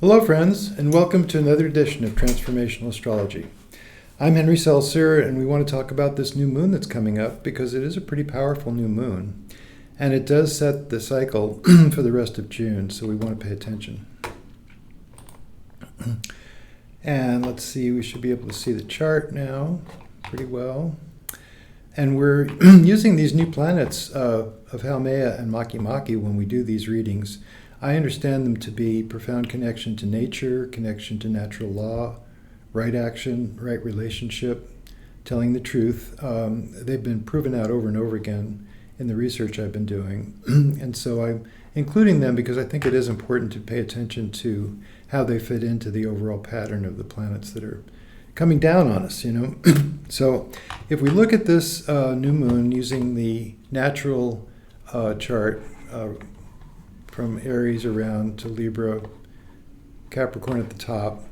Hello friends, and welcome to another edition of Transformational Astrology. I'm Henry Seltzer, and we want to talk about this new moon that's coming up because it is a pretty powerful new moon, and it does set the cycle for the rest of June, so we want to pay attention. And let's see, we should be able to see the chart now pretty well. And we're using these new planets of Haumea and Makemake when we do these readings. I understand them to be profound connection to nature, connection to natural law, right action, right relationship, telling the truth. They've been proven out over and over again in the research I've been doing. And so I'm including them because I think it is important to pay attention to how they fit into the overall pattern of the planets that are coming down on us, So if we look at this new moon using the natural chart, from Aries around to Libra, Capricorn at the top.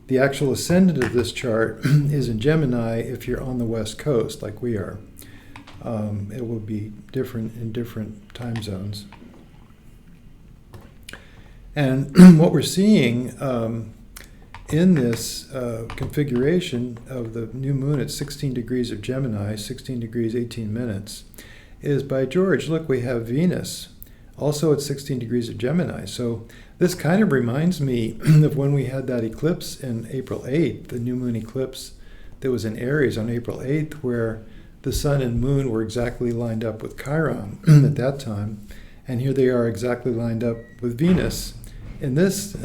The actual ascendant of this chart is in Gemini if you're on the West Coast, like we are. It will be different in different time zones. And what we're seeing in this configuration of the new moon at 16 degrees of Gemini, 16 degrees 18 minutes, is, by George, look, we have Venus also at 16 degrees of Gemini. So this kind of reminds me of when we had that eclipse in April 8th, the new moon eclipse that was in Aries on April 8th, where the sun and moon were exactly lined up with Chiron at that time. And here they are exactly lined up with Venus in this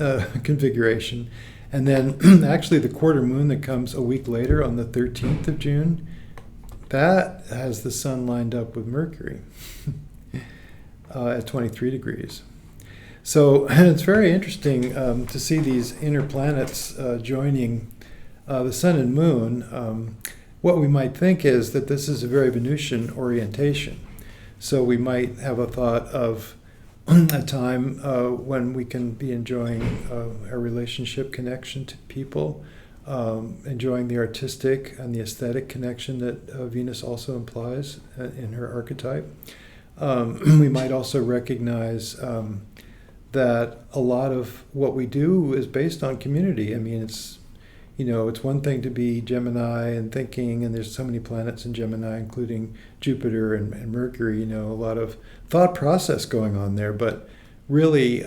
configuration. And then actually the quarter moon that comes a week later on the 13th of June, that has the sun lined up with Mercury. At 23 degrees. So it's very interesting to see these inner planets joining the sun and moon. What we might think is that this is a very Venusian orientation. So we might have a thought of a time when we can be enjoying our relationship connection to people, enjoying the artistic and the aesthetic connection that Venus also implies in her archetype. We might also recognize that a lot of what we do is based on community. I mean, it's one thing to be Gemini and thinking, and there's so many planets in Gemini, including Jupiter and Mercury, a lot of thought process going on there. But really,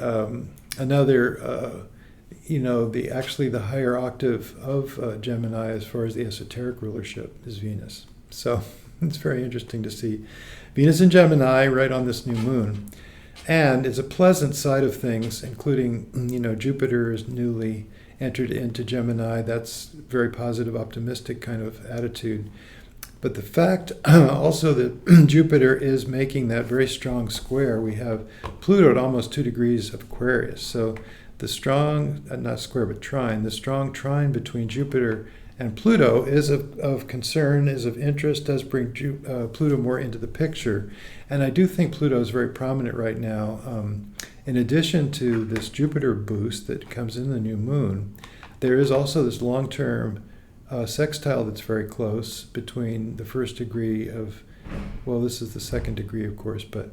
another, the higher octave of Gemini as far as the esoteric rulership is Venus. So it's very interesting to see Venus in Gemini right on this new moon. And it's a pleasant side of things, including, Jupiter is newly entered into Gemini. That's very positive, optimistic kind of attitude. But the fact also that Jupiter is making that very strong square, we have Pluto at almost 2 degrees of Aquarius. So the strong, not square, but trine, the strong trine between Jupiter and Pluto is of concern, is of interest, does bring Pluto more into the picture. And I do think Pluto is very prominent right now. In addition to this Jupiter boost that comes in the new moon, there is also this long-term sextile that's very close between the first degree of, well, this is the second degree, of course, but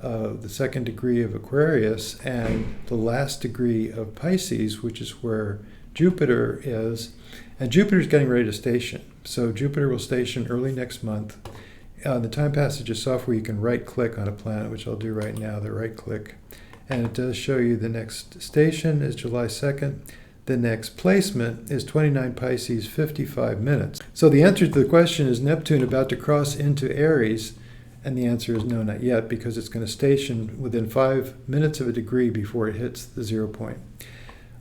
the second degree of Aquarius and the last degree of Pisces, which is where Jupiter is. And Jupiter's getting ready to station. So Jupiter will station early next month. The Time Passages software, you can right-click on a planet, which I'll do right now, the right-click. And it does show you the next station is July 2nd. The next placement is 29 Pisces, 55 minutes. So the answer to the question, is Neptune about to cross into Aries? And the answer is no, not yet, because it's going to station within 5 minutes of a degree before it hits the 0 point.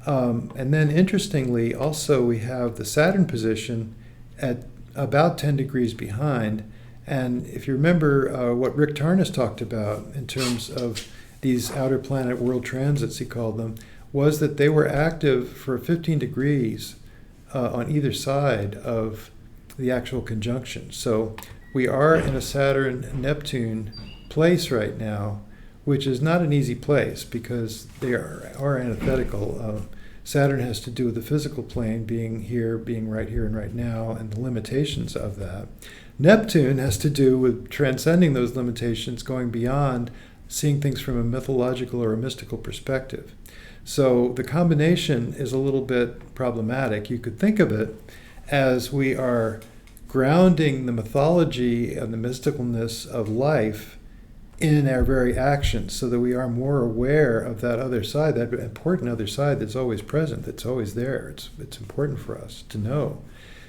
And then interestingly, also we have the Saturn position at about 10 degrees behind. And if you remember what Rick Tarnas talked about in terms of these outer planet world transits, he called them, was that they were active for 15 degrees on either side of the actual conjunction. So we are in a Saturn-Neptune place right now, which is not an easy place because they are antithetical. Saturn has to do with the physical plane, being here, being right here and right now, and the limitations of that. Neptune has to do with transcending those limitations, going beyond, seeing things from a mythological or a mystical perspective. So the combination is a little bit problematic. You could think of it as we are grounding the mythology and the mysticalness of life in our very actions, so that we are more aware of that other side, that important other side that's always present, that's always there. It's important for us to know.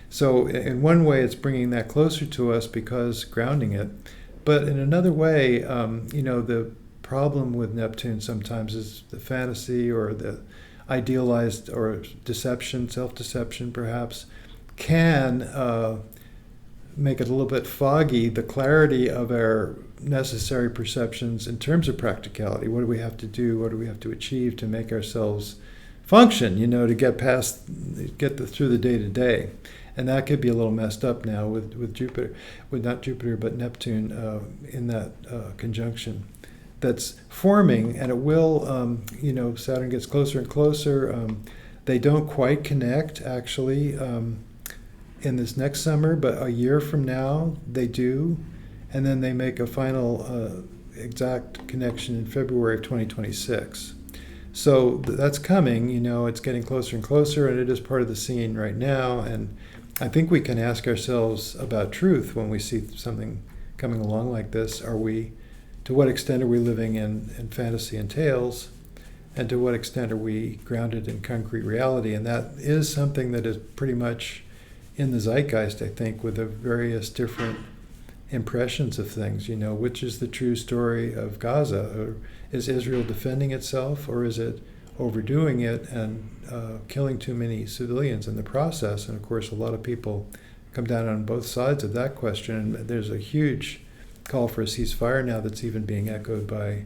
So in one way, it's bringing that closer to us because grounding it. But in another way, the problem with Neptune sometimes is the fantasy or the idealized or deception, self-deception perhaps, can make it a little bit foggy, the clarity of our necessary perceptions in terms of practicality. What do we have to do? What do we have to achieve to make ourselves function, to get through the day to day? And that could be a little messed up now with Jupiter, with not Jupiter, but Neptune in that conjunction that's forming, and it will, Saturn gets closer and closer. They don't quite connect, actually, in this next summer, but a year from now they do, and then they make a final exact connection in February of 2026. So that's coming, it's getting closer and closer, and it is part of the scene right now. And I think we can ask ourselves about truth when we see something coming along like this. To what extent are we living in fantasy and tales, and to what extent are we grounded in concrete reality? And that is something that is pretty much in the zeitgeist, I think, with the various different impressions of things. Which is the true story of Gaza? Or is Israel defending itself, or is it overdoing it and killing too many civilians in the process? And of course, a lot of people come down on both sides of that question. And there's a huge call for a ceasefire now that's even being echoed by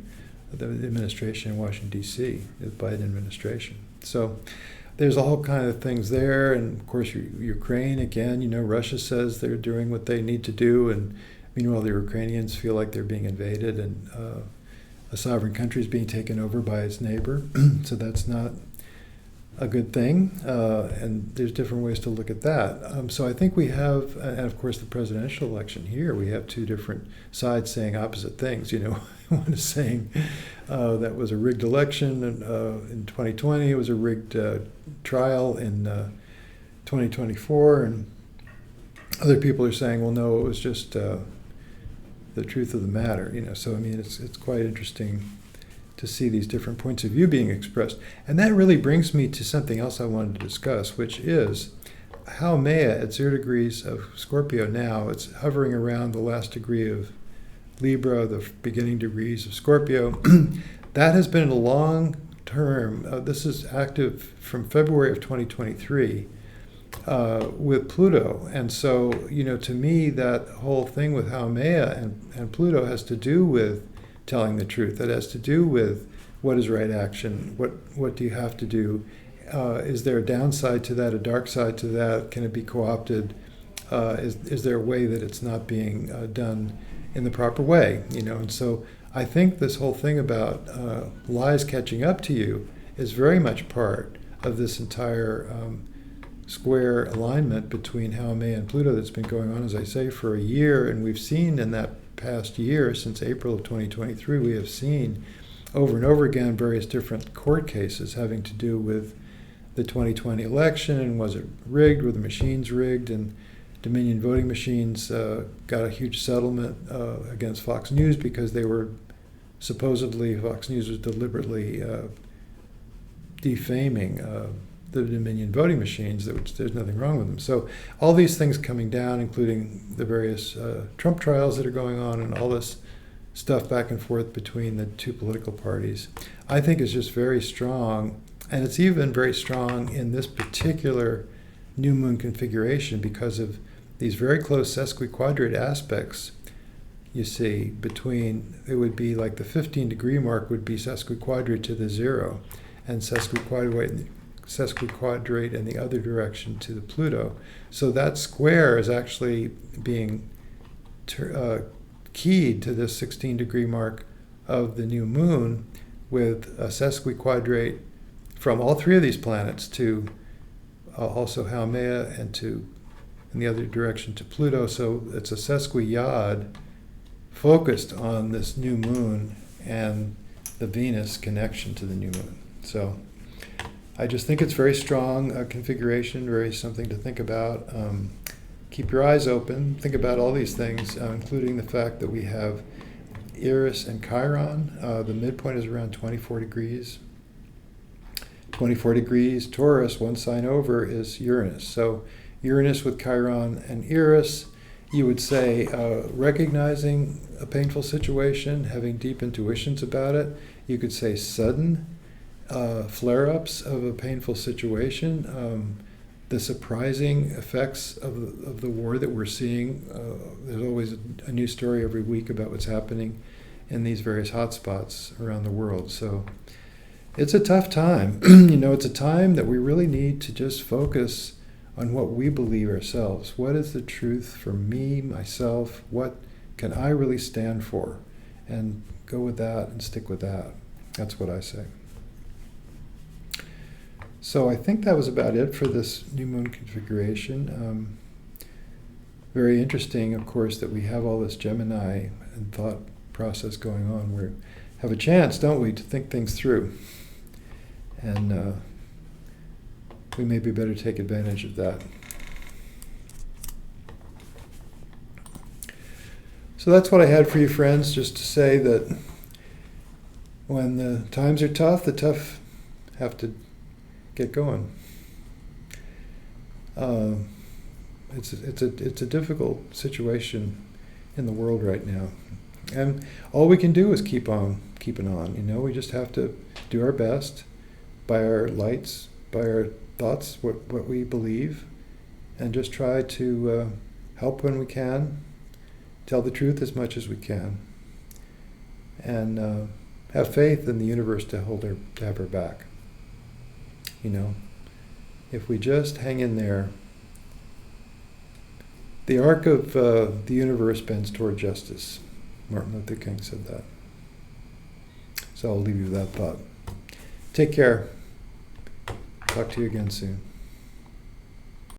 the administration in Washington, D.C., the Biden administration. So there's all kind of things there. And of course, Ukraine, again, Russia says they're doing what they need to do. And meanwhile, the Ukrainians feel like they're being invaded, and a sovereign country is being taken over by its neighbor. So that's not a good thing. And there's different ways to look at that. So I think we have, and of course the presidential election here, we have two different sides saying opposite things. One is saying that was a rigged election in 2020. It was a rigged trial in 2024. And other people are saying, well, no, it was just the truth of the matter. So, it's quite interesting to see these different points of view being expressed. And that really brings me to something else I wanted to discuss, which is how Maya at 0 degrees of Scorpio now, it's hovering around the last degree of Libra, the beginning degrees of Scorpio. That has been a long term, this is active from February of 2023 with Pluto. And so, to me, that whole thing with how Maya and Pluto has to do with telling the truth. That has to do with what is right action, what do you have to do, is there a downside to that, a dark side to that, can it be co-opted, is there a way that it's not being done in the proper way, and so I think this whole thing about lies catching up to you is very much part of this entire square alignment between Haumea and Pluto that's been going on, as I say, for a year. And we've seen in that past year, since April of 2023, we have seen over and over again various different court cases having to do with the 2020 election, and was it rigged, were the machines rigged, and Dominion voting machines got a huge settlement against Fox News because they were supposedly, Fox News was deliberately defaming the Dominion voting machines, which there's nothing wrong with them. So all these things coming down, including the various Trump trials that are going on and all this stuff back and forth between the two political parties, I think is just very strong. And it's even very strong in this particular new moon configuration because of these very close sesquiquadrate aspects you see between, it would be like the 15 degree mark would be sesquiquadrate to the 0, and sesquiquadrate in the other direction to the Pluto. So that square is actually being keyed to this 16 degree mark of the new moon, with a sesquiquadrate from all three of these planets to also Haumea, and to in the other direction to Pluto. So it's a sesquiyod focused on this new moon and the Venus connection to the new moon. So I just think it's very strong configuration, very something to think about. Keep your eyes open. Think about all these things, including the fact that we have Eris and Chiron. The midpoint is around 24 degrees. 24 degrees Taurus, one sign over, is Uranus. So Uranus with Chiron and Eris, you would say recognizing a painful situation, having deep intuitions about it. You could say sudden flare-ups of a painful situation, the surprising effects of the war that we're seeing. There's always a new story every week about what's happening in these various hotspots around the world. So it's a tough time. It's a time that we really need to just focus on what we believe ourselves. What is the truth for me, myself? What can I really stand for? And go with that and stick with that. That's what I say. So I think that was about it for this new moon configuration. Very interesting, of course, that we have all this Gemini and thought process going on. We have a chance, don't we, to think things through. And we maybe better take advantage of that. So that's what I had for you, friends, just to say that when the times are tough, the tough have to get going. It's a difficult situation in the world right now, and all we can do is keep on keeping on. We just have to do our best by our lights, by our thoughts, what we believe, and just try to help when we can, tell the truth as much as we can, and have faith in the universe to have her back. If we just hang in there, the arc of the universe bends toward justice. Martin Luther King said that. So I'll leave you with that thought. Take care. Talk to you again soon.